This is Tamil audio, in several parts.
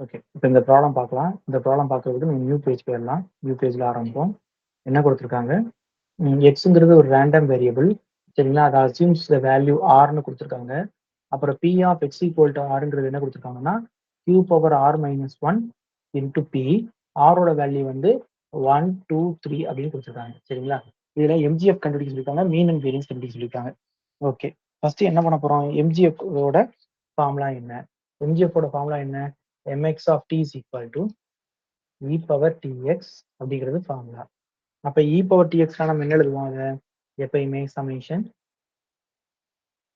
ஓகே. இப்ப இந்த ப்ராப்ளம் பார்க்கலாம். இந்த ப்ராப்ளம் பார்க்கறதுக்கு நம்ம நியூ பேஜ் போயிடலாம். நியூ பேஜ்ல ஆரம்பிப்போம். என்ன குடுத்துருக்காங்க? எக்ஸ்ங்கிறது ஒரு ரேண்டம் வேரியபிள். சரிங்களா? அது அஸ்யூம்ஸ் த வேல்யூ ஆர்ன்னு குடுத்துருக்காங்க. அப்புறம் P of X equal to ஆர்ங்கிறது என்ன குடுத்துருக்காங்கன்னா, Q power R minus 1 into P. ஆரோட வேல்யூ வந்து 1, 2, 3 அப்படின்னு குடுத்துருக்காங்க. சரிங்களா? இதுல எம்ஜிஎஃப் கண்டுபிடிக்க சொல்லியிருக்காங்க. மீன் அண்ட் வேரியன்ஸ் கண்டுபிடிக்க சொல்லியிருக்காங்க. ஓகே. ஃபர்ஸ்ட் என்ன பண்ண போறோம்? எம்ஜிஎஃப் ஓட ஃபார்முலா என்ன? எம்ஜிஎஃப் ஓட ஃபார்முலா என்ன? mx of t is equal to e power tx அப்படிங்கிறது ஃபார்முலா. அப்ப e power tx நம்ம என்ன எழுதுவோம் அதை? எப்பயுமே சமேஷன்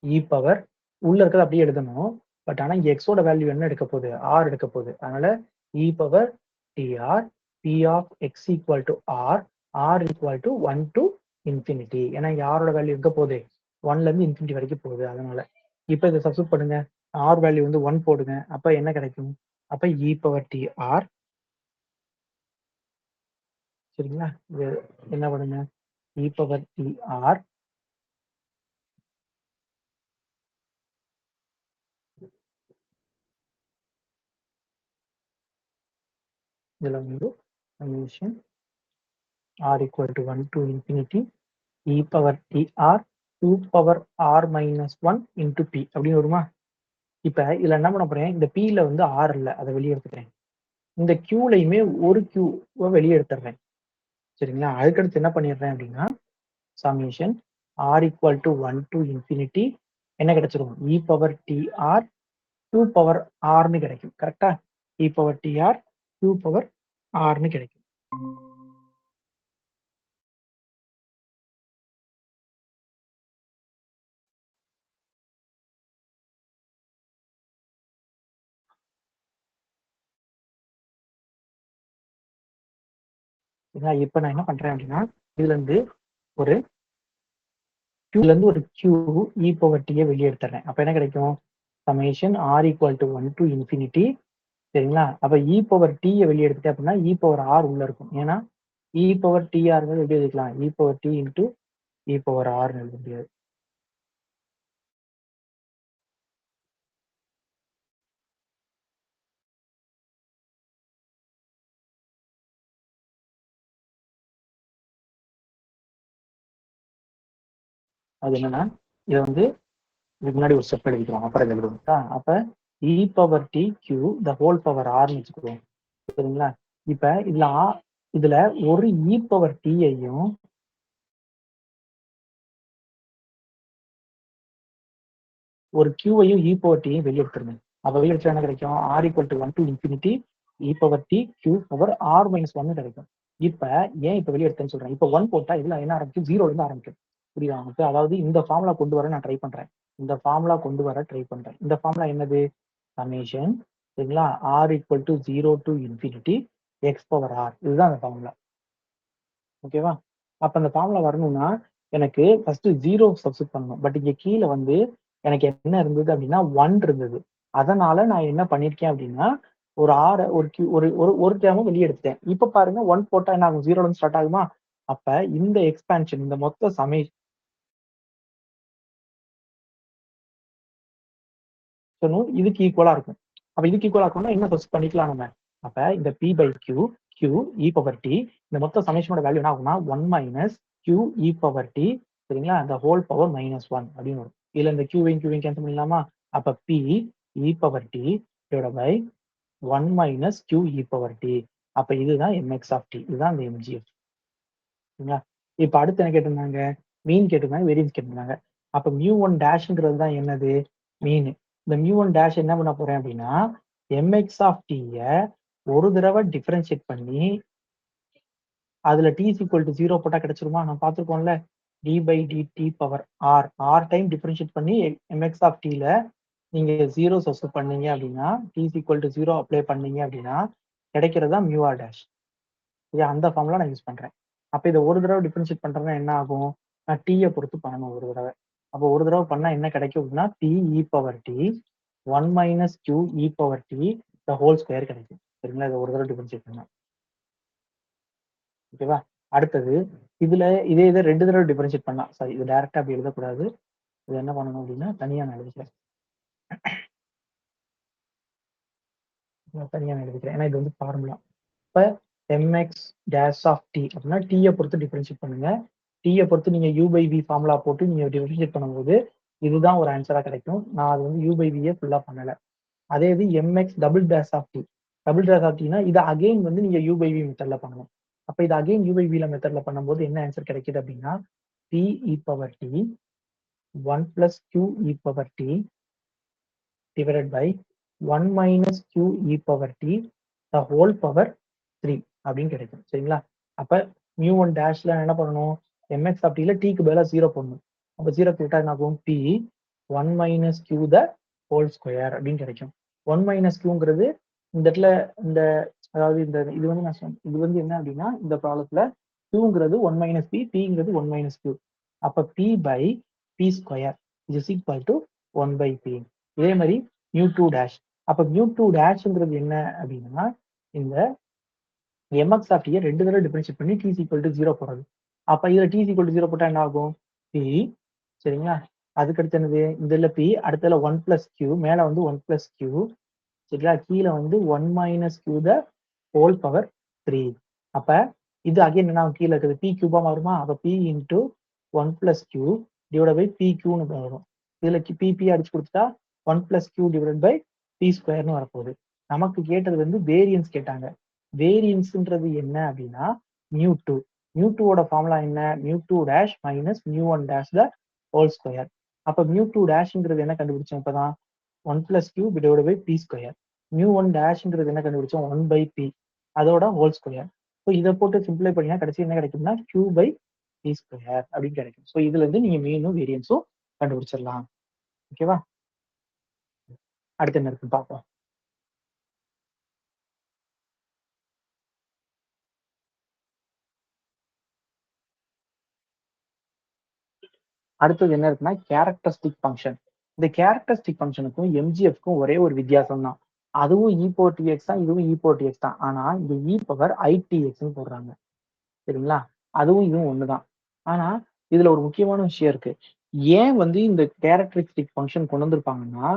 e power உள்ள இருக்கிறது அப்படியே எழுதணும். பட் ஆனா இங்க x ஓட வேல்யூ என்ன எடுக்க போகுது? r எடுக்க போகுது. அதனால e power tr p of x equal to r equal to 1 to infinity. ஏன்னா இங்க r ஓட வேல்யூ எங்க போகுது? 1ல இருந்து இன்ஃபினிட்டி வரைக்கும் போகுது. அதனால இப்ப இதை சப்ஸ்டிட்யூட் பண்ணுங்க. r வேல்யூ வந்து 1 போடுங்க. அப்ப என்ன கிடைக்கும்? அப்ப e power tr. சரிங்களா? இது என்ன பண்ணுங்க? e power tr இதுல வந்து summation r equal to 1 to infinity e power tr 2 power r minus 1 into p அப்படின்னு வருமா? இப்ப இதுல என்ன பண்ண போறேன்? இந்த p ல வந்து r இல்ல, அதை வெளியே எடுத்துக்கிறேன். இந்த q லையுமே ஒரு q வெளியே எடுத்துடுறேன். சரிங்களா? அதுக்கடுத்து என்ன பண்ணிடுறேன் அப்படின்னா, summation r equal to 1 to infinity என்ன கிடைச்சிரும்? e power tr 2 power rன்னு கிடைக்கும். கரெக்டா? e power tr 2 power rன்னு கிடைக்கும். இப்ப நான் என்ன பண்றேன் அப்படின்னா, இதுல இருந்து ஒரு q இருந்து ஒரு q e power t வெளியே எடுத்துறேன். அப்ப என்ன கிடைக்கும்? Summation r equal to 1 to infinity. சரிங்களா? அப்ப e power t வெளியே எடுத்துட்டேன் அப்படின்னா e power r உள்ள இருக்கும். ஏன்னா e power tr எப்படி எழுதிக்கலாம்? e power t into e power r எழுத முடியாது. அது என்னன்னா, இதை வந்து இதுக்கு முன்னாடி ஒரு ஸ்டெப் எழுதிக்கிறோம். அப்புறம் எழுதுவோம். அப்ப e power t q the whole power r வச்சுக்குவோம். சரிங்களா? இப்ப இதுல ஒரு e power t ஐயும் ஒரு q-ஐயும் e power t-யும் வெளியே எடுத்துருங்க. அப்ப வெளியே எடுத்தா என்ன கிடைக்கும்? r equal to 1 to infinity e power t q power r minus 1 கிடைக்கும். இப்ப ஏன் இப்ப வெளியே எடுத்தேன்னு சொல்றேன். இப்ப 1 போட்டா இதுல என்ன ஆரம்பிக்கும்? 0ல இருந்து ஆரம்பிக்கும். புரியுதா உங்களுக்கு? அதாவது இந்த ஃபார்முலா கொண்டு வர நான் ட்ரை பண்றேன். இந்த ஃபார்முலா கொண்டு வர ட்ரை பண்றேன். இந்த ஃபார்முலா என்னது? சமேஷன் சரிங்களா? r equal to 0 to infinity x power r. இதுதான் அந்த ஃபார்முலா. ஓகேவா? அப்ப அந்த ஃபார்முலா வரணும்னா எனக்கு ஃபர்ஸ்ட் 0 சப்ஸ்டிட்யூட் பண்ணணும். பட் இங்க கீழ வந்து எனக்கு என்ன இருந்தது அப்படின்னா 1 இருந்தது. அதனால நான் என்ன பண்ணியிருக்கேன் அப்படின்னா, ஒரு r ஒரு q ஒரு ஒரு ஒரு டேர்ம வெளிய எடுத்துட்டேன். இப்ப பாருங்க 1 போட்டா என்ன ஆகும்? 0ல இருந்து ஸ்டார்ட் ஆகுமா? அப்ப இந்த எக்ஸ்பான்ஷன் இந்த மொத்த சமேஷனும் இதுக்கு ஈக்குவலா இருக்கும். அப்ப இதுக்கு ஈக்குவலா இருக்கணும்னா என்ன சப்ஸ்டிட்யூட் பண்ணிக்கலாம் நம்ம? அப்ப இந்த p by q q e power t இந்த மொத்த சமேஷனோட வேல்யூ என்ன ஆகும்னா 1 minus q e power t சரிங்களா? அந்த ஹோல் பவர் மைனஸ் 1 அப்படின்னு வரும். இதுல இந்த q-வையும் q-வையும் கேன்சல் பண்ணிடலாமா? அப்ப p e power t divided by 1 minus q e power t. அப்ப இதுதான் mx of t. இதுதான் அந்த mgf. சரிங்களா? இப்ப அடுத்து என்ன கேட்டிருந்தாங்க? மீன் கேட்டிருந்தாங்க, வேரியன்ஸ் கேட்டிருந்தாங்க. அப்ப μ1 டேஷ்ங்கிறது தான் என்னது? மீன். இந்த μ1 டேஷ் என்ன பண்ண போறேன் அப்படின்னா, mx of t-ய ஒரு தடவை டிஃபரன்ஷியேட் பண்ணி அதுல t is equal to 0 போட்டா கிடைச்சிருமா? நம்ம பார்த்திருக்கோம்ல. d by dt power r r time differentiate பண்ணி mx of t-ல நீங்க 0 சப்ஸ்டிட்யூட் பண்ணீங்க அப்படின்னா t is equal to 0 apply பண்ணீங்க அப்படின்னா கிடைக்கிறது தான் μr டேஷ். இது அந்த ஃபார்முலா நான் யூஸ் பண்றேன். அப்ப இத ஒரு தடவை டிஃபரன்ஷியேட் பண்றதுனா என்ன ஆகும்? நான் t-ய பொறுத்து பண்ணணும் ஒரு தடவை. அப்ப ஒரு தடவை பண்ணா என்ன கிடைக்கும் அப்படின்னா t e power t 1 minus q e power t the whole square கிடைக்கும். சரிங்களா? இதை ஒரு தடவை டிஃபரன்ஷியேட் பண்ணா. ஓகேவா? அடுத்தது இதுல இதை 2 தடவை டிஃபரன்ஷியேட் பண்ணலாம். சாரி, இது டைரக்டா அப்படி எழுதக்கூடாது. இது என்ன பண்ணணும் அப்படின்னா தனியா நான் எழுதிக்கிறேன். தனியா நான் எழுதிக்கிறேன். ஏன்னா இது வந்து ஃபார்முலா. இப்ப எம்எக்ஸ் டேஷ் ஆஃப் டி அப்படின்னா டீயை பொறுத்து டிஃபரன்ஷியேட் பண்ணுங்க. டீயை பொறுத்து நீங்க யூ பை வி ஃபார்முலா போட்டு நீங்க டிஃபரன்ஷியேட் பண்ணும்போது இதுதான் ஒரு ஆன்சரா கிடைக்கும். நான் அது வந்து யூ பை வியே ஃபுல்லா பண்ணல. அதே இது MX double dash of T. Double dash of டினா இது அகைன் வந்து நீங்க யூ பை வி மெத்தட்ல பண்ணணும். அப்ப இது அகைன் யூ பை வில மெத்தட்ல பண்ணும்போது என்ன ஆன்சர் கிடைக்குது அப்படின்னா B e power D 1 plus q e power t divided by 1 minus q e power t the whole power 3 அப்படின்னு கிடைக்கும். சரிங்களா? அப்ப mu1 டேஷ்ல என்ன பண்ணணும்? mx of t ல t க்கு பதிலா 0 போடணும். அப்ப 0 போட்டா என்ன ஆகும்? p 1 minus q the whole square அப்படின்னு கிடைக்கும். 1 minus qங்கிறது இந்த இடத்துல இந்த அதாவது இந்த இது வந்து நான் சொன்னேன். இது வந்து என்ன அப்படின்னா இந்த ப்ராப்ளத்துல qங்கிறது 1 minus p, pங்கிறது 1 minus q. அப்ப p by p square is equal to 1 by p. இதே மாதிரி mu2 டேஷ். அப்ப mu2 டேஷ்ங்கிறது என்ன அப்படின்னா இந்த mx of t ரெண்டு தடவை டிஃபரன்ஷியேட் பண்ணி t equal to 0 போடுறது. அப்ப இதுல t equal to 0 போட்டா என்ன ஆகும்? p சரிங்களா? அதுக்கு அடுத்து என்னது? இதுல p அடுத்ததுல 1 plus q மேல வந்து 1 plus q சரிங்களா? கீழே வந்து 1 minus q the whole power 3. அப்ப இது அகைன் என்ன கீழே இருக்குது p கியூபா மாறுமா? அப்ப p into 1 plus q divided by p q னு வரும். இதுல p அடிச்சு கொடுத்துட்டா 1 plus q divided by p ஸ்கொயர்னு வரப்போகுது. நமக்கு கேட்டது வந்து வேரியன்ஸ் கேட்டாங்க. வேரியன்ஸ்ன்றது என்ன அப்படின்னா mu2. mu2ஓட ஃபார்முலா என்ன? mu2 dash minus mu1 dash the whole square. அப்ப mu2 டேஷ்ங்கிறது என்ன கண்டுபிடிச்சோம் இப்பதான் 1 plus q divided by p square. mu1 டேஷ்ங்கிறது என்ன கண்டுபிடிச்சோம் 1 by p அதோட ஹோல் ஸ்கொயர். ஸோ இதை போட்டு சிம்பிளை பண்ணீங்கன்னா கடைசி என்ன கிடைக்கும்னா q by p ஸ்கொயர் அப்படின்னு கிடைக்கும். ஸோ இதுல இருந்து நீங்க மீனும் வேரியன்ஸும் கண்டுபிடிச்சிடலாம். ஓகேவா? அடுத்து என்ன இருக்குன்னு பார்ப்போம். அடுத்தது என்ன இருக்குன்னா கேரக்டரிஸ்டிக் ஃபங்க்ஷன். இந்த கேரக்டரிஸ்டிக் ஃபங்க்ஷனுக்கும் எம்ஜிஎஃப்க்கும் ஒரே ஒரு வித்தியாசம் தான். அதுவும் இ பவர் டிஎக்ஸ் தான், இதுவும் இ பவர் டிஎக்ஸ் தான். ஆனா இது இ பவர் ஐடிஎக்ஸ்ன்னு போடுறாங்க. சரிங்களா? அதுவும் இதுவும் ஒண்ணுதான். ஆனா இதுல ஒரு முக்கியமான விஷயம் இருக்கு. ஏன் வந்து இந்த கேரக்டரிஸ்டிக் ஃபங்க்ஷன் கொண்டு வந்திருப்பாங்கன்னா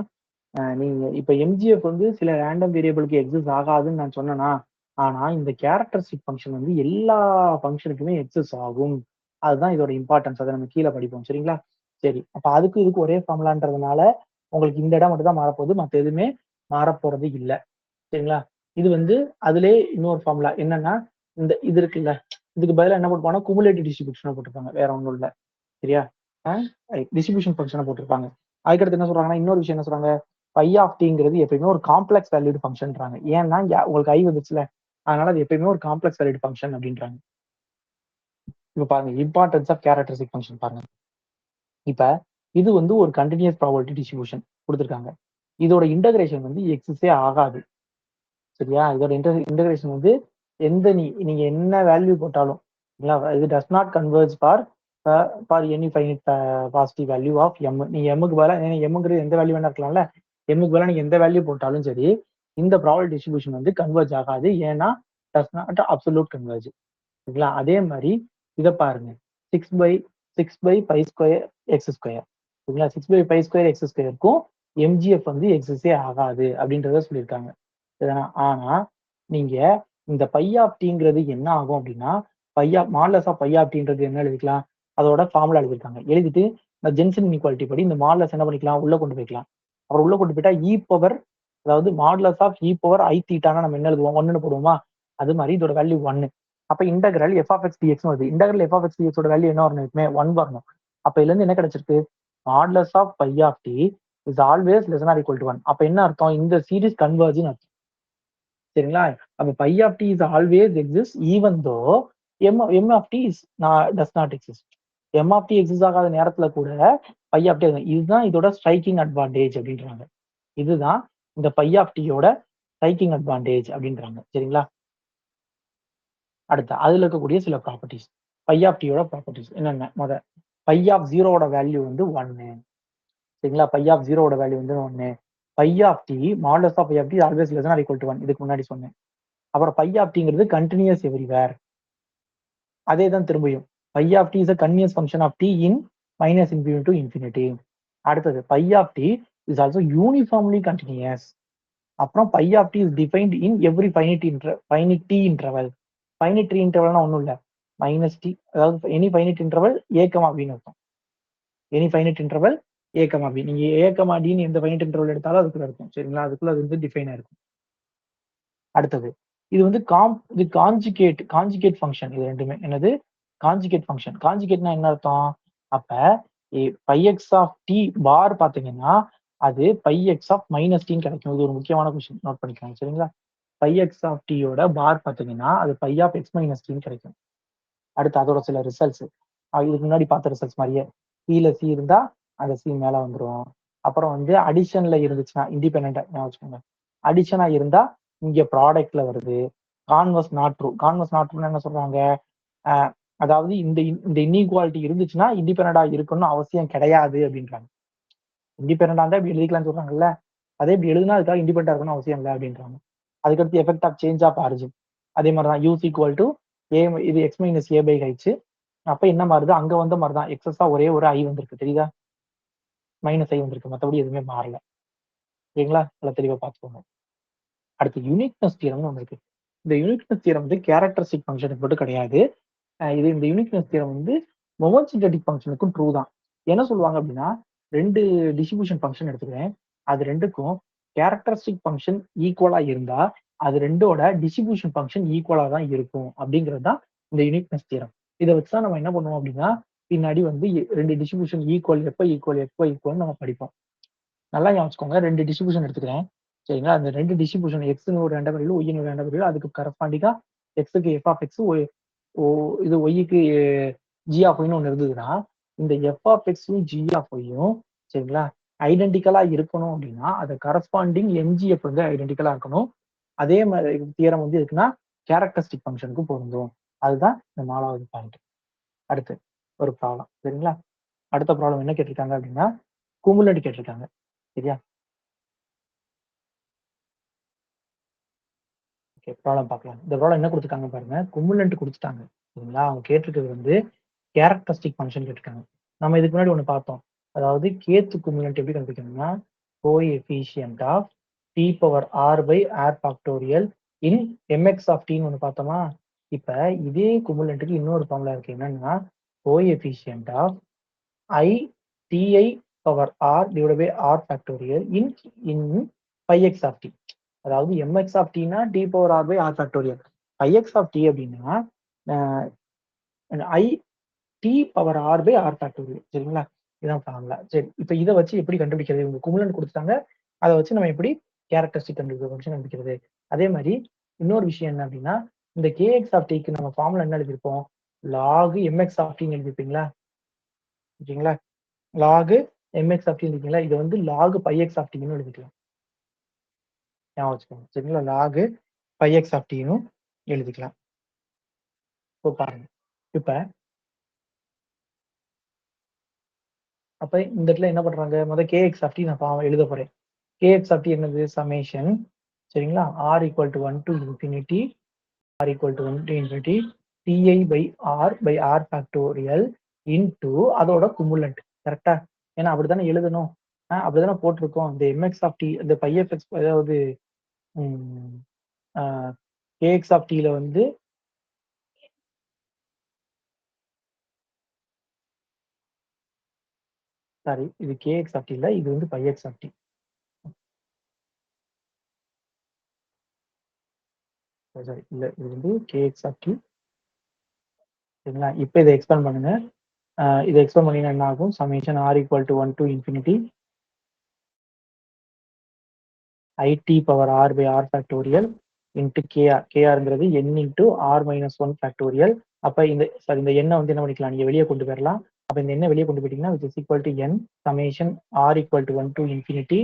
நீங்க இப்ப எம்ஜிஎஃப் வந்து சில ரேண்டம் வேரியபிளுக்கு எக்ஸிஸ்ட் ஆகாதுன்னு நான் சொன்னேன்னா ஆனா இந்த கேரக்டரிஸ்டிக் ஃபங்க்ஷன் வந்து எல்லா ஃபங்க்ஷனுக்குமே எக்ஸிஸ்ட் ஆகும். அதுதான் இதோட இம்பார்ட்டன்ஸ். அதை நம்ம கீழே படிப்போம். சரிங்களா? சரி, அப்ப அதுக்கு இதுக்கு ஒரே ஃபார்முலான்றதுனால உங்களுக்கு இந்த இடம் மட்டும் தான் மாறப்போகுது, மற்ற எதுவுமே மாறப்போறது இல்லை. சரிங்களா? இது வந்து அதுலயே இன்னொரு ஃபார்முலா என்னன்னா இந்த இது இருக்குல்ல, இதுக்கு பதிலாக என்ன போட்டுப்பாங்கன்னா குமுலேட்டிவ் டிஸ்ட்ரிபியூஷனை போட்டிருப்பாங்க. வேற ஒன்றும் இல்லை. சரியா? டிஸ்ட்ரிபியூஷன் ஃபங்க்ஷனை போட்டிருப்பாங்க. அதுக்கடுத்து என்ன சொல்றாங்கன்னா இன்னொரு விஷயம் என்ன சொல்றாங்க பை ஆஃப் டிங்கிறது எப்பயுமே ஒரு காம்ப்ளெக்ஸ் வேல்யூடு ஃபங்க்ஷன்றாங்க. ஏன்னா உங்களுக்கு ஐ வந்துச்சுல அதனால அது எப்பயுமே ஒரு காம்ப்ளெக்ஸ் வேல்யூடு ஃபங்க்ஷன் அப்படின்றாங்க. இப்ப பாருங்க இம்பார்ட்டன்ஸ் ஆஃப் கேரக்டரிஸ்டிக் ஃபங்க்ஷன் பாருங்க. இப்ப இது வந்து ஒரு கண்டினியூஸ் ப்ராபபிலிட்டி டிஸ்ட்ரிபியூஷன் கொடுத்துருக்காங்க. இதோட இன்டகிரேஷன் வந்து எக்ஸஸே ஆகாது. சரியா? இதோட இன்டகிரேஷன் வந்து எந்த நீங்க என்ன வேல்யூ போட்டாலும் இது does not converge for any finite positive value of M. நீங்க எம்முக்கு பதிலாக எம்முங்கிறது எந்த வேல்யூ வேணா இருக்கலாம்ல, எம்முக்கு பதிலாக நீங்க எந்த வேல்யூ போட்டாலும் சரி இந்த ப்ராபபிலிட்டி டிஸ்ட்ரிபியூஷன் வந்து கன்வர்ஜ் ஆகாது. ஏன்னா டஸ் நாட் அப்சல்யூட் கன்வர்ஜ். சரிங்களா? அதே மாதிரி இதை பாருங்க 6/π² எக்ஸ் ஸ்கொயர். சரிங்களா? 6/π² எக்ஸ் ஸ்கொயருக்கும் எம்ஜிஎஃப் வந்து எக்ஸஸே ஆகாது அப்படின்றத சொல்லியிருக்காங்க. சரிதானா? ஆனா நீங்க இந்த பை ஆஃப் டிங்கிறது என்ன ஆகும் அப்படின்னா மாடலஸ் ஆஃப் பை ஆஃப் டின்றது என்ன எழுதிக்கலாம்? அதோட ஃபார்முலா எழுதிருக்காங்க. எழுதிட்டு இந்த ஜென்சன் இன்இக்வாலிட்டி படி இந்த மாடலஸ் என்ன பண்ணிக்கலாம்? உள்ள கொண்டு போய்க்கலாம். அப்புறம் உள்ள கொண்டு போயிட்டா இ பவர் அதாவது மாடலஸ் ஆஃப் இ பவர் ஐ தீட்டானா நம்ம என்ன எழுதுவோம்? 1ன்னு போடுவோமா? அது மாதிரி இதோட வேல்யூ 1. அப்ப integral F of X DX வருது. Integral F of X DX ஓட வேல்யூ என்ன வரணும்? 1 வரணும். அப்ப இதுல இருந்து என்ன கிடைச்சிருக்கு? Modulus of phi of T is always less or equal to 1. அப்ப என்ன அர்த்தம்? இந்த சீரிஸ் கன்வர்ஜ்னு அர்த்தம். சரிங்களா? அப்ப phi of T is always exist even though M of T is does not exist. M of T exist ஆகாத நேரத்துல கூட பை ஆஃப் டி இதுதான் இதோட ஸ்ட்ரைக்கிங் அட்வான்டேஜ் அப்படின்றாங்க. இதுதான் இந்த பை ஆஃப் டியோட ஸ்ட்ரைக்கிங் அட்வான்டேஜ் அப்படின்றாங்க. சரிங்களா? அடுத்து அதுல இருக்கக்கூடிய சில ப்ராப்பர்ட்டிஸ் பை ஆஃப் டியோட ப்ராப்பர்ட்டிஸ் என்னென்ன? பை ஆஃப் ஜீரோட வேல்யூ வந்து 1. சரிங்களா? பை ஆஃப் ஜீரோட வேல்யூ வந்து 1. Phi of T modulus of phi of T always less or equal to 1. இதுக்கு முன்னாடி சொன்னேன். அப்புறம் பை ஆஃப் டிங்கிறது கண்டினியூஸ் எவ்ரிவேர். அதே தான் திரும்பியும் phi of T is a continuous function of T in minus infinity to infinity. அடுத்தது phi of T is also uniformly continuous. அப்புறம் phi of T is defined in every finite interval. Finite இன்டர்வல்னா ஒன்றும் இல்லை, மைனஸ் டி, அதாவது any finite interval A comma பின்னு அர்த்தம். Any finite interval A comma B. நீங்க ஏ கமா டின்னு எந்த ஃபைனிட் இன்டர்வல் எடுத்தாலும் அதுக்குள்ள இருக்கும். சரிங்களா, அதுக்குள்ள அது வந்து டிஃபைன் ஆயிருக்கும். அடுத்தது இது வந்து இது காஞ்சுகேட் ஃபங்க்ஷன். இது ரெண்டுமே என்னது? Conjugate function. காஞ்சுகேட்னா என்ன அர்த்தம்? அப்ப பை எக்ஸ் ஆஃப் டி பார் பாத்தீங்கன்னா அது பை எக்ஸ் ஆஃப் மைனஸ் டின்னு கிடைக்கும். இது ஒரு முக்கியமான கொஸ்டின், நோட் பண்ணிக்கோங்க. சரிங்களா, பை எக்ஸ் ஆஃப் டியோட பார் பாத்தீங்கன்னா அது பை ஆஃப் எக்ஸ் மைனஸ் டின்னு கிடைக்கும். அடுத்து அதோட சில ரிசல்ட்ஸ் இதுக்கு முன்னாடி பார்த்த ரிசல்ட்ஸ் மாதிரியே சில சி இருந்தா அந்த சி மேல வந்துடும். அப்புறம் வந்து அடிஷன்ல இருந்துச்சுன்னா இண்டிபெண்டா வச்சுக்கோங்க. அடிஷனா இருந்தா இங்க ப்ராடக்ட்ல வருது. Converse not true. Converse not ட்ரூன்னு என்ன சொல்றாங்க? அதாவது இந்த இந்த இன்இக்வாலிட்டி இருந்துச்சுன்னா இண்டிபெண்டா இருக்கணும்னு அவசியம் கிடையாது அப்படின்றாங்க. இண்டிபெண்டா இருந்தா இப்படி எழுதிக்கலாம்னு சொல்றாங்கல்ல, அதே இப்படி எழுதுனா அதுக்காக இண்டிபெண்டா இருக்கணும் அவசியம் இல்லை அப்படின்றாங்க. அதுக்கடுத்து effect of change of origin. அதே மாதிரி தான் யூஸ் ஈக்குவல் டு ஏ, இது X minus A by H. அப்ப என்ன மாறுது? அங்க வந்த மாதிரி தான் எக்ஸஸா ஒரே ஒரு ஐ வந்திருக்கு, தெரியுதா? மைனஸ் ஐ வந்திருக்கு, மற்றபடி எதுவுமே மாறல. சரிங்களா, நல்லா தெளிவா பார்த்துக்கோங்க. அடுத்து யூனிக்னஸ் தியரம்னு ஒன்று இருக்கு. இந்த யூனிக்னஸ் தியரம் வந்து கேரக்டரிஸ்டிக் ஃபங்க்ஷனுக்கு மட்டும் கிடையாது. இது இந்த யூனிக்னஸ் தியரம் வந்து மொமோசின்டெடிக் ஃபங்க்ஷனுக்கும் ட்ரூ தான். என்ன சொல்லுவாங்க அப்படின்னா, ரெண்டு டிஸ்ட்ரிபியூஷன் ஃபங்க்ஷன் எடுத்துக்கிறேன், அது ரெண்டுக்கும் கேரக்டரிஸ்டிக் ஃபங்க்ஷன் ஈக்குவலா இருந்தா அது ரெண்டோட டிஸ்ட்ரிபியூஷன் ஃபங்க்ஷன் ஈக்குவலா தான் இருக்கும் அப்படிங்கிறது தான் இந்த யூனிக்னஸ் தியரம். இதை வச்சு தான் நம்ம என்ன பண்ணுவோம் அப்படின்னா, பின்னாடி வந்து ரெண்டு டிஸ்ட்ரிபியூஷன் ஈக்குவல் எப்போ ஈக்குவல் எப்போ ஈக்குவல் நம்ம படிப்போம். நல்லா ஞாபகம், ரெண்டு டிஸ்ட்ரிபியூஷன் எடுத்துக்கிறேன். சரிங்களா, அந்த ரெண்டு டிஸ்ட்ரிபியூஷன் எக்ஸ்னு ஒரு ரெண்ட வேரியபிள், ஒய்னு ஒரு ரெண்ட வேரியபிள், அதுக்கு கரஸ்பாண்டிங்கா எக்ஸுக்கு எஃப் ஆஃப் எக்ஸ், இது ஒய்க்கு ஜி ஆஃப் ஒய்னு ஒன்று இருந்ததுன்னா, இந்த எஃப் ஆஃப் எக்ஸும் ஜி ஆஃப் ஒய்யும் சரிங்களா ஐடென்டிக்கலா இருக்கணும் அப்படின்னா அது கரஸ்பாண்டிங் எம்ஜிஎஃப் வந்து ஐடென்டிக்கலா இருக்கணும். அதே மாதிரி தியரம் வந்து இருக்குன்னா கேரக்டரிஸ்டிக் ஃபங்க்ஷனுக்கு பொருந்தும். அதுதான் இந்த 4வது பாயிண்ட். அடுத்து ஒரு ப்ராப்ளம். சரிங்களா, அடுத்த ப்ராப்ளம் என்ன கேட்டிருக்காங்க அப்படின்னா குமுலண்ட் கேட்டிருக்காங்க. சரியா, ஓகே, ப்ராப்ளம் பார்க்கலாம். இந்த ப்ராப்ளம் என்ன கொடுத்துருக்காங்க பாருங்க, குமுலண்ட் கொடுத்துட்டாங்க. சரிங்களா, அவங்க கேட்டிருக்கிறது வந்து கேரக்டரிஸ்டிக் ஃபங்க்ஷன் கேட்டிருக்காங்க. நம்ம இதுக்கு முன்னாடி ஒன்று பார்த்தோம், அதாவது கேத்து குமுலண்ட் எப்படி கண்டுபிடிக்கணும்னா coefficient of T power R by R factorial in MX of டின்னு ஒன்று பார்த்தோமா. இப்ப இதே குமுலண்ட்டுக்கு இன்னொரு ஃபார்முலா இருக்கு, என்னன்னா coefficient of I TI power R divide by R factorial in in phi X of T. அதாவது எம்எக்ஸ் ஆஃப் டினா T power R by R factorial. Phi X of T அப்படின்னா I T power R by R factorial. சரிங்களா, இதான் ஃபார்முலா. சரி, இப்போ இதை வச்சு எப்படி கண்டுபிடிக்கிறது? உங்க குமுலன் கொடுத்துட்டாங்க, அதை வச்சு நம்ம எப்படி கேரக்டரிஸ்டிக் கண்டுபிடிக்கிறது? அதே மாதிரி இன்னொரு விஷயம் என்ன அப்படின்னா, இந்த கேஎக்ஸ் ஆஃப் டிக்கு நம்ம ஃபார்முலா என்ன எழுதியிருப்போம்? லாக் எம்எக்ஸ் ஆஃப் டின்னு எழுதிருப்பீங்களா? ஓகேங்களா, லாக் எம்எக்ஸ் ஆஃப் டி எழுதிருக்கீங்களா? இது வந்து லாக் பை எக்ஸ் ஆஃப் டின்னு எழுதிக்கலாம். ஞாபகம் வச்சுக்கோங்க. சரிங்களா, லாக் பை எக்ஸ் ஆஃப் டின்னு எழுதிக்கலாம். இப்போ பாருங்க, இப்ப அப்ப இந்த இடத்துல என்ன பண்றாங்க, முதல் கேஎக்ஸ் ஆஃப் டி நான் எழுத போறேன். கேஎக்ஸ் ஆஃப் டி என்னது? சமேஷன். சரிங்களா, R equal to 1 to infinity R equal to 1 to infinity TI by R factorial into அதோட குமுலண்ட். கரெக்டா? ஏன்னா அப்படித்தானே எழுதணும், அப்படித்தானே போட்டிருக்கோம். இந்த எம்எக்ஸ் ஆஃப் டி, இந்த பைஎஃப்எக்ஸ், அதாவது கேஎக்ஸ் ஆஃப் டில வந்து சாரி, இது கேஎக்ஸ் ஆஃப் டி இல்ல, இது வந்து பைஎக்ஸ் ஆஃப் டி. சாரி, இல்ல, இது வந்து கேஎக்ஸ் ஆஃப் டி. சரிங்களா, இப்போ இதை எக்ஸ்பேண்ட் பண்ணுங்க. இதை எக்ஸ்பேண்ட் பண்ணீங்கன்னா என்ன ஆகும்? Summation R equal to 1 to infinity IT power R by R factorial into KR. கேஆர்ங்கிறது N into R minus 1 factorial. அப்போ இந்த எண்ணை வந்து என்ன பண்ணிக்கலாம், நீங்க வெளியே கொண்டு போயிடலாம். அப்போ இந்த எண்ணை வெளியே கொண்டு போயிட்டீங்கன்னா which is equal to N summation R equal to 1 to infinity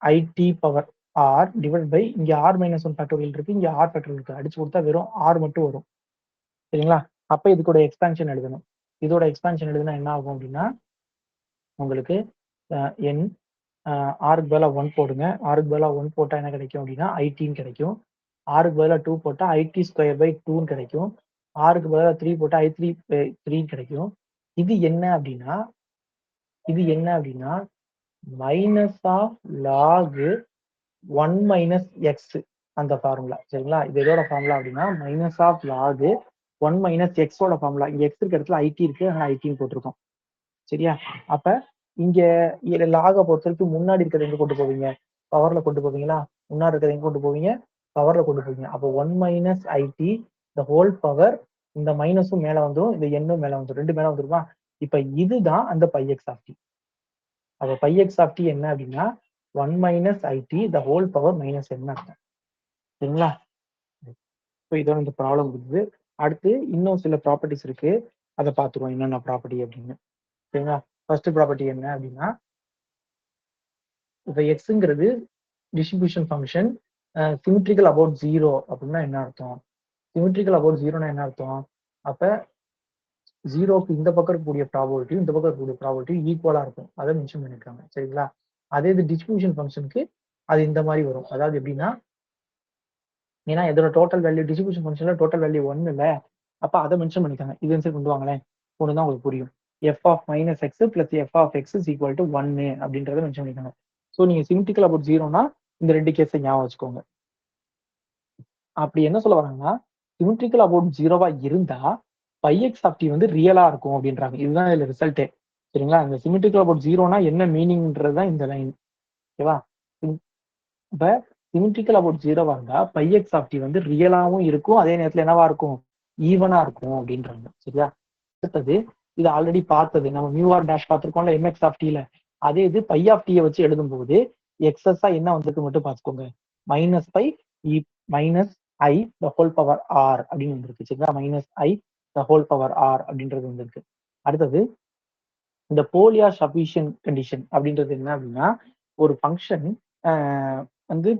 IT power R divide by இங்க ஆர் மைனஸ் 1 ஃபேக்டோரியல் இருக்கு, இங்க ஆர் ஃபேக்டோரியல் இருக்கு. அடிச்சு கொடுத்தா வெறும் ஆர் மட்டும் வரும். சரிங்களா, அப்போ இதுக்கூட எக்ஸ்பான்ஷன் எழுதணும். இதோட எக்ஸ்பான்ஷன் எழுதுனா என்ன ஆகும் அப்படின்னா உங்களுக்கு என் ஆருக்கு பதிலாக 1 போடுங்க. ஆருக்கு பதிலாக 1 போட்டால் என்ன கிடைக்கும் அப்படின்னா ஐடின்னு கிடைக்கும். ஆருக்கு பதிலாக 2 போட்டால் ஐடி ஸ்கொயர் பை 2ன்னு கிடைக்கும். ஆருக்கு பதிலாக 3 போட்டால் ஐ3 3 கிடைக்கும். இது என்ன அப்படின்னா minus of log 1 minus X அந்த ஃபார்முலா. சரிங்களா? இது எதோட ஃபார்முலா அப்படின்னா மைனஸ் ஆஃப் லாக் 1 மைனஸ் எக்ஸோட ஃபார்முலா. இங்க எக்ஸ் இருக்க இடத்துல ஐடி இருக்கு, அதனால ஐடின்னு போட்டிருக்கோம். சரியா? அப்ப இங்க லாக பொறுத்த வரைக்கும் முன்னாடி இருக்கிறத எங்க கொண்டு போவீங்க? பவர்ல கொண்டு போவீங்களா? முன்னாடி இருக்கிறத எங்க கொண்டு போவீங்க? பவர்ல கொண்டு போவீங்க. அப்போ 1 minus IT the whole power, இந்த மைனஸும் மேல வந்துடும், இந்த எண்ணும் மேல வந்துடும், ரெண்டு மேல வந்துருமா? இப்ப இதுதான் அந்த பை எக்ஸ் ஆஃப் டி. அப்ப பை எக்ஸ் ஆஃப் டி என்ன அப்படின்னா 1 minus IT the whole power minus என்ன அர்த்தம். சரிங்களா? இப்போ இதோட இந்த ப்ராப்ளம் இருக்குது. அடுத்து இன்னும் சில ப்ராப்பர்ட்டிஸ் இருக்கு, அதை பார்த்துருவோம் என்னென்ன ப்ராப்பர்ட்டி அப்படின்னு. சரிங்களா? ஃபர்ஸ்ட் ப்ராப்பர்ட்டி என்ன அப்படின்னா, இப்போ எக்ஸுங்கிறது distribution function symmetrical about zero அப்படின்னா என்ன அர்த்தம்? சிமெட்ரிக்கல் அபவுட் ஜீரோனா என்ன அர்த்தம்? அப்ப ஜீரோக்கு இந்த பக்கம் இருக்கக்கூடிய ப்ராபபிலிட்டி இந்த பக்கம் இருக்கக்கூடிய ப்ராபபிலிட்டி ஈக்குவலா இருக்கும், அதை மென்ஷன் பண்ணிருக்காங்க. சரிங்களா? அதே இது டிஸ்ட்ரிபியூஷன் ஃபங்க்ஷனுக்கு அது இந்த மாதிரி வரும். அதாவது எப்படின்னா, ஏன்னா இதோட டோட்டல் வேல்யூ டிஸ்ட்ரிபியூஷன் ஃபங்க்ஷன்ல டோட்டல் வேல்யூ 1 இல்ல, அப்ப அதை மென்ஷன் பண்ணிருக்காங்க. இது வந்து கொண்டு வாங்களேன், ஒன்று தான் உங்களுக்கு புரியும். F of minus X plus F of X is equal to 1 அப்படின்றத மென்ஷன் பண்ணிருக்காங்க. ஸோ நீங்க சிமெட்ரிக்கல் அபவுட் ஜீரோனா இந்த ரெண்டு கேஸை ஞாபகம் வச்சுக்கோங்க. அப்படி என்ன சொல்ல வராங்கன்னா, சிமெட்ரிக்கல் அபவுட் ஜீரோவா இருந்தா பை எக்ஸ் ஆஃப் டி வந்து ரியலா இருக்கும் அப்படின்றாங்க. இதுதான் இதுல ரிசல்ட்டே. சரிங்களா? இந்த சிமெட்ரிக்கல் அபவுட் ஜீரோனா என்ன மீனிங்ன்றது தான் இந்த லைன். ஓகேவா? இப்ப சிமெட்ரிக்கல் அபவுட் ஜீரோவா இருந்தா பை எக்ஸ் ஆஃப் டி வந்து ரியலாவும் இருக்கும், அதே நேரத்துல என்னவா இருக்கும்? ஈவனா இருக்கும் அப்படின்றாங்க. சரியா? அடுத்தது இது ஆல்ரெடி பார்த்தது, நம்ம மியூ ஆர் டேஷ் பார்த்திருக்கோம்ல எம்எக்ஸ் ஆஃப் டில. அதே இது பை ஆஃப் டியை வச்சு எழுதும் போது எக்ஸஸா என்ன வந்திருக்கு மட்டும் பார்த்துக்கோங்க. Minus phi E minus I the whole power R அப்படின்னு வந்திருக்கு. சரிங்களா? Minus I the whole power R அப்படின்றது வந்திருக்கு. அடுத்தது இந்த போலியார் சஃபிஷியன்ட் கண்டிஷன் அப்படின்றது என்ன அப்படின்னா, ஒரு ஃபங்க்ஷன் வந்து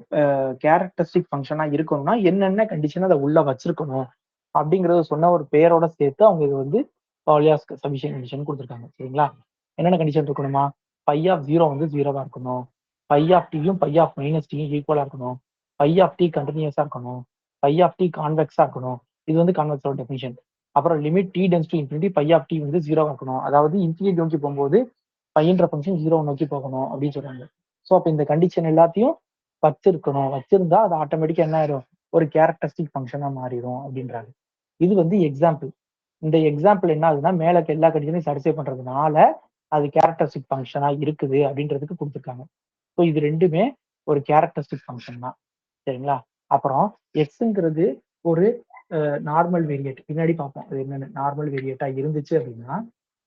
கேரக்டரிஸ்டிக் ஃபங்க்ஷனா இருக்கணும்னா என்னென்ன கண்டிஷன் அதை உள்ள வச்சிருக்கணும் அப்படிங்கறத சொன்ன ஒரு பேரோட சேர்த்து அவங்க இது வந்து பாலியாஸ் சஃபிஷியன்ட் கண்டிஷன் கொடுத்துருக்காங்க. சரிங்களா? என்னென்ன கண்டிஷன் இருக்கணுமா? பை ஆஃப் ஜீரோ வந்து ஜீரோவா இருக்கணும், பை ஆஃப் டியும் பை ஆஃப் மைனஸ் டியும் ஈக்குவலா இருக்கணும், பை ஆஃப் டி கண்டினியூஸா இருக்கணும், பை ஆஃப் டி கான்வெக்ஸா இருக்கணும். இது வந்து கான்வெக்ஸோட டெஃபினிஷன். அப்புறம் limit T tends to infinity phi of T வந்து ஜீரோ இருக்கணும், அதாவது இன்ஃபினிட்டி நோக்கி போகும்போது பையன்ற ஃபங்க்ஷன் ஜீரோ நோக்கி போகணும் அப்படின்னு சொல்றாங்க. ஸோ அப்போ இந்த கண்டிஷன் எல்லாத்தையும் வச்சிருக்கணும், வச்சிருந்தா அது ஆட்டோமேட்டிக்கா என்ன ஆயிரும்? ஒரு கேரக்டரிஸ்டிக் ஃபங்க்ஷனா மாறிடும் அப்படின்றாங்க. இது வந்து எக்ஸாம்பிள். இந்த எக்ஸாம்பிள் என்ன ஆகுதுன்னா, மேல எல்லா கண்டிஷனையும் சாட்டிஸ்ஃபை பண்றதுனால அது கேரக்டரிஸ்டிக் ஃபங்க்ஷனா இருக்குது அப்படின்றதுக்கு கொடுத்துருக்காங்க. ஸோ இது ரெண்டுமே ஒரு கேரக்டரிஸ்டிக் ஃபங்க்ஷன் தான். சரிங்களா? அப்புறம் எக்ஸுங்கிறது ஒரு நார்மல் வேரியேட், பின்னாடி பார்ப்போம் அது என்னன்னு. நார்மல் வேரியேட்டா இருந்துச்சு அப்படின்னா,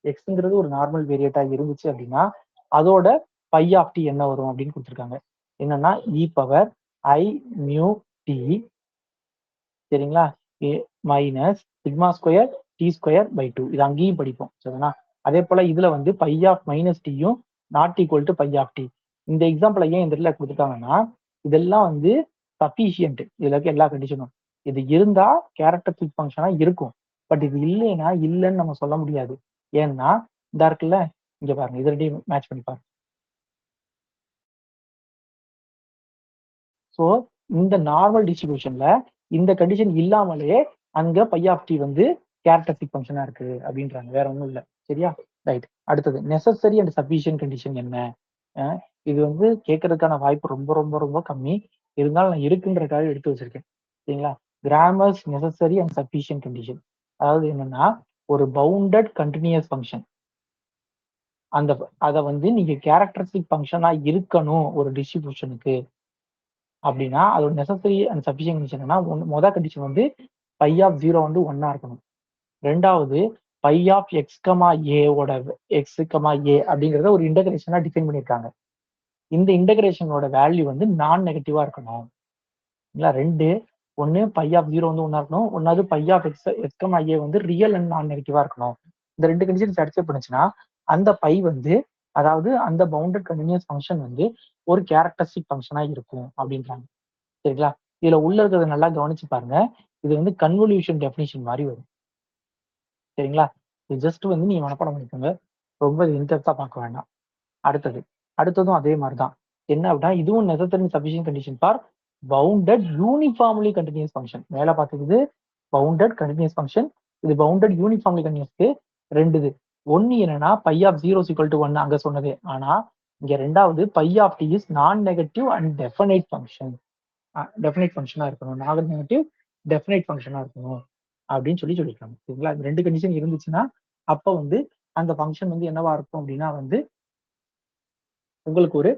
எக்ஸுங்கிறது ஒரு நார்மல் வேரியேட்டா இருந்துச்சு அப்படின்னா அதோட பை ஆஃப் டி என்ன வரும் அப்படின்னு கொடுத்துருக்காங்க. என்னன்னா E power I mu T. சரிங்களா? Minus sigma square T square by 2. இது அங்கேயும் படிப்போம். சரிங்களா? அதே போல இதுல வந்து பை ஆஃப் மைனஸ் டியும் not equal to phi of T. இந்த எக்ஸாம்பிள் ஏன் இந்த இடத்துல கொடுத்துட்டாங்கன்னா, இதெல்லாம் வந்து சஃபிஷியன்ட், இதுல இருக்க எல்லா கண்டிஷனும். இது இருந்தா கேரக்டரிஸ்டிக் ஃபங்க்ஷனா இருக்கும், பட் இது இல்லைன்னா இல்லைன்னு நம்ம சொல்ல முடியாது. ஏன்னா இதா இருக்குல்ல, இங்க பாருங்க, இது ரெண்டையும் மேட்ச் பண்ணி பாருங்க. ஸோ இந்த நார்மல் டிஸ்ட்ரிபியூஷன்ல இந்த கண்டிஷன் இல்லாமலே அங்க பை ஆஃப் டி வந்து கேரக்டரிஸ்டிக் ஃபங்க்ஷனா இருக்கு அப்படின்றாங்க, வேற ஒன்றும் இல்லை. சரியா? ரைட். அடுத்தது நெசசரி அண்ட் சஃபிஷியன்ட் கண்டிஷன் என்ன? இது வந்து கேட்கறதுக்கான வாய்ப்பு ரொம்ப ரொம்ப ரொம்ப கம்மி, இருந்தாலும் நான் இருக்குன்றதுக்காக எடுத்து வச்சிருக்கேன். சரிங்களா? Cramer's necessary and sufficient condition, அதாவது என்னன்னா ஒரு பவுண்டட் கண்டினியூஸ் ஃபங்க்ஷன், அந்த அதை வந்து நீங்க கேரக்டரிஸ்டிக் ஃபங்க்ஷனா இருக்கணும் ஒரு டிஸ்ட்ரிபியூஷனுக்கு அப்படின்னா அதோட நெசசரி அண்ட் சஃபிஷியன்ட் கண்டிஷன் என்னன்னா, மொதல் கண்டிஷன் வந்து பை ஆஃப் ஜீரோ வந்து ஒன்னா இருக்கணும். ரெண்டாவது பை ஆஃப் எக்ஸ் கமா ஏவோட எக்ஸ் கமா ஏ அப்படிங்கிறத ஒரு இன்டகிரேஷனா டிஃபைன் பண்ணியிருக்காங்க. இந்த இன்டகிரேஷனோட வேல்யூ வந்து நான் நெகட்டிவா இருக்கணும். இல்ல ரெண்டு, ஒன்னு பை ஆஃப் ஜீரோ வந்து ஒன்னா இருக்கணும், ஒன்னாவது phi of X X comma A வந்து ரியல் அண்ட் நான் நெகட்டிவா இருக்கணும். இந்த ரெண்டு கண்டிஷன் சாட்டிஸ்ஃபை பண்ணுச்சுன்னா அந்த பை வந்து, அதாவது அந்த பவுண்டட் கண்டினியூஸ் ஃபங்க்ஷன் வந்து ஒரு கேரக்டரிஸ்டிக் ஃபங்க்ஷனா இருக்கும் அப்படின்றாங்க. சரிங்களா? இதுல உள்ள இருக்கிறத நல்லா கவனிச்சு பாருங்க. இது வந்து கன்வல்யூஷன் டெஃபினிஷன் மாதிரி வரும். சரிங்களா? இது ஜஸ்ட் வந்து நீங்க மனப்பாடம் பண்ணிக்கோங்க, ரொம்ப இன்டெப்தா பார்க்க வேண்டாம். அடுத்ததும் அதே மாதிரி தான். என்ன அப்படின்னா, இதுவும் necessary sufficient condition for bounded uniformly continuous function. மேல பார்த்துக்குது பவுண்டட் கண்டினியூஸ் ஃபங்க்ஷன், இது பவுண்டட் யூனிஃபார்ம்லி கண்டினியூஸ்க்கு ரெண்டு இது. ஒன்னு என்னன்னா phi of zero equal to one அங்க சொன்னது, ஆனா இங்க ரெண்டாவது phi of T is non negative and definite function. Definite ஃபங்க்ஷனா இருக்கணும். நான் நெகட்டிவ் டெஃபனைட் ஃபங்க்ஷனா இருக்கணும் அப்படின்னு சொல்லியிருக்காங்க. சரிங்களா? இந்த 2 கண்டிஷன் இருந்துச்சுன்னா அப்ப வந்து அந்த ஃபங்க்ஷன் வந்து என்னவா இருக்கும் அப்படின்னா வந்து உங்களுக்கு ஒரு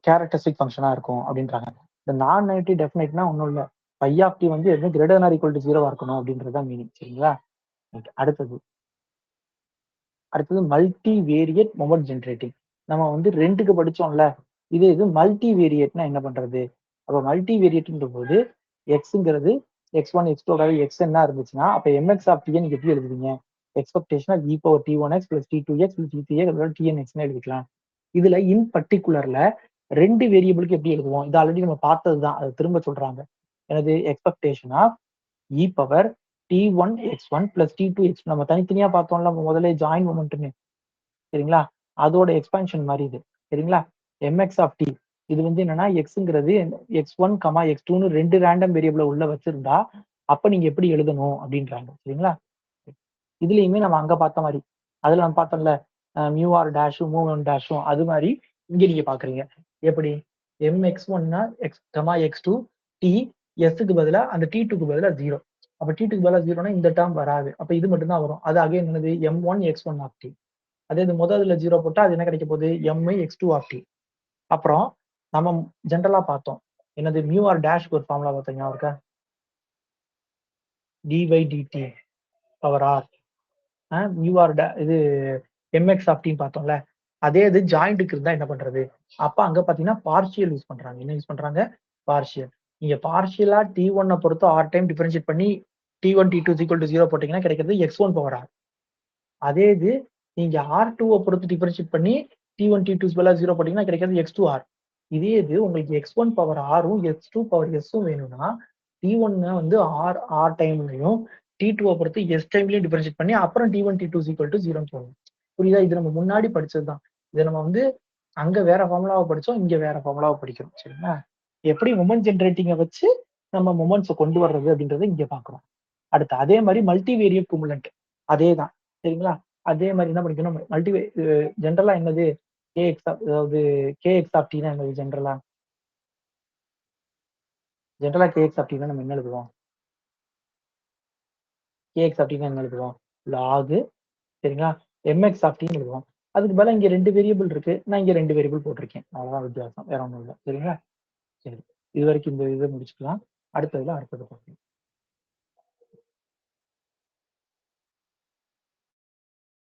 கேரக்டரிஸ்டிக் ஃபங்க்ஷனா இருக்கும் அப்படின்றாங்க. இந்த நான் நெகட்டிவ் டெஃபனைட்னா ஒன்றும் இல்லை. பை ஆஃப் டி வந்து எதுவும் கிரேட்டர் ஆர் ஈக்குவல் டு 0 இருக்கணும் அப்படின்றது தான் மீனிங். சரிங்களா? அடுத்தது மல்டி வேரியட் மொமெண்ட் ஜென்ரேட்டிங். நம்ம வந்து 2க்கு படிச்சோம்ல. இது மல்டி வேரியட்னா என்ன பண்றது? அப்ப மல்டி வேரியட்ன்ற போது எக்ஸ்ங்கிறது x1 x2 எக்ஸ் என்ன இருந்துச்சுன்னா அப்ப mx ஆஃப் t நீங்க எப்படி எழுதுவீங்க? Expectation e power t1x plus t2x plus t3x tnx எழுதிக்கலாம். இதுல இன் பர்டிகுலர்ல 2 வேரியபிளுக்கு எப்படி எழுதுவோம்? இது ஆல்ரெடி நம்ம பார்த்ததுதான். அது திரும்ப சொல்றாங்க. எனது expectation of E power t1x1 plus t2x நம்ம தனித்தனியா பார்த்தோம்ல முதல்ல ஜாயின் மொமெண்ட்னு. சரிங்களா? அதோட எக்ஸ்பான்ஷன் மாதிரி இது. சரிங்களா? mx ஆஃப் t இது வந்து என்னன்னா எக்ஸ்ங்கிறது x1 x2ன்னு 2 ரேண்டம் வேரியபிள உள்ள வச்சிருந்தா அப்ப நீங்க எப்படி எழுதணும் அப்படின்றாங்க. சரிங்களா? இதுலயுமே நம்ம அங்க பார்த்த மாதிரி அதுல நம்ம பார்த்தோம்ல மியூ ஆர் டேஷும் மூவ் ஒன் டேஷும் அது மாதிரி இங்க நீங்க பாக்குறீங்க. எப்படி mx1னா x2 t எஸ்க்கு பதிலா அந்த t2க்கு பதிலா 0. அப்ப t2க்கு பதிலா 0னா இந்த டேர்ம் வராது. அப்ப இது மட்டும் தான் வரும். அது அகைன் என்னது m1 x1 ஆஃப் t. அதே இது முதல்ல 0 போட்டா அது என்ன கிடைக்க போகுது m x2 ஆஃப் t. அப்புறம் நம்ம ஜென்ரலா பார்த்தோம். என்னது மியூ ஆர் டேஷ்க்கு ஒரு ஃபார்முலா பார்த்தீங்கன்னா இருக்கா? dy dt power R mu R இது mx ஆஃப் t பார்த்தோம்ல. அதே இது ஜாயிண்ட்டுக்கு இருந்தா என்ன பண்றது? அப்ப அங்க பாத்தீங்கன்னா பார்ஷியல் யூஸ் பண்றாங்க. என்ன யூஸ் பண்றாங்க? பார்ஷியல். நீங்க பார்ஷியலா t1 பொறுத்து r டைம் டிஃபரன்ஷியேட் பண்ணி t1 t2 0 போட்டீங்கன்னா கிடைக்கிறது x1 பவர் r. அதே இது நீங்க r2 பொறுத்து டிஃபரன்ஷியேட் பண்ணி t1 t2 பதிலா 0 போட்டீங்கன்னா கிடைக்கிறது x2 r. இதே இது உங்களுக்கு x1 பவர் r-ம் x2 பவர் s-ம் வேணும்னா t1 வந்து r டைம்லயும் t2 பொறுத்து s டைம்லயும் டிஃபரன்ஷியேட் பண்ணி அப்புறம் t1 t2 0 போடணும். புரியுதா? இது நம்ம முன்னாடி படிச்சதுதான். இதை நம்ம வந்து அங்க வேற ஃபார்முலாவை படிச்சோம், இங்க வேற ஃபார்முலாவை படிக்கிறோம். சரிங்களா? எப்படி மொமெண்ட் ஜென்ரேட்டிங்கை வச்சு நம்ம மொமெண்ட்ஸை கொண்டு வர்றது அப்படின்றத இங்க பாக்குறோம். அடுத்து அதே மாதிரி மல்டிவேரியட் குமுலண்ட் அதே தான். சரிங்களா? அதே மாதிரி என்ன பண்ணிக்கணும்? ஜென்ரலா என்னது கேஎக்ஸ் அதாவது கேஎக்ஸ் ஆஃப் டீனா என்னது ஜென்ரலா கேஎக்ஸ் ஆஃப் டீனா நம்ம என்ன எழுதுவோம்? கேஎக்ஸ் ஆஃப் டீனா என்ன எழுதுவோம்? லாகு. சரிங்களா? எம்எக்ஸ் ஆஃப் டீன்னு எழுதுவோம். அதுக்கு பதிலா இங்க 2 வேரியபிள் இருக்கு. நான் இங்க 2 வேரியபிள் போட்டிருக்கேன். அவ்வளவுதான் வித்தியாசம். வேற ஒண்ணும் இல்லை. சரிங்களா? சரி. இது வரைக்கும் இந்த இதை முடிச்சுக்கலாம். அடுத்ததுல அடுத்தது பார்க்கலாம்.